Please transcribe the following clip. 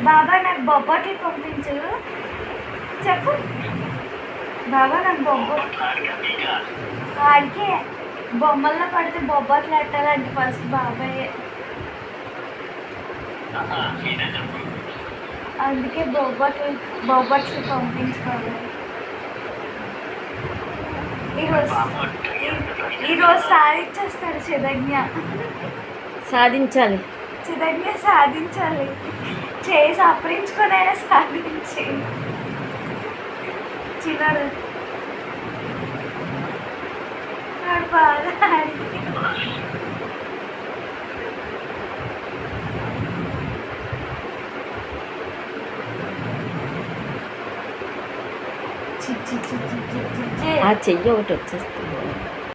బాబా నాకు బొబ్బట్లు పంపించు. చెప్పు బాబా నాకు ఆడికే బొమ్మల్లో పడితే బొబ్బట్లు పెట్టాలంటే ఫస్ట్ బాబాయే. అందుకే బొబ్బట్లు పంపించుకోవాలి. ఈరోజు సాధించేస్తాడు చిదజ్ఞ. సాధించాలి, చిదజ్ఞ సాధించాలి. చేసి అప్పరించుకొనైనా సాధించి చిన్నాడు బాగా ఆ చెయ్యి ఒకటి వచ్చేస్తుంది.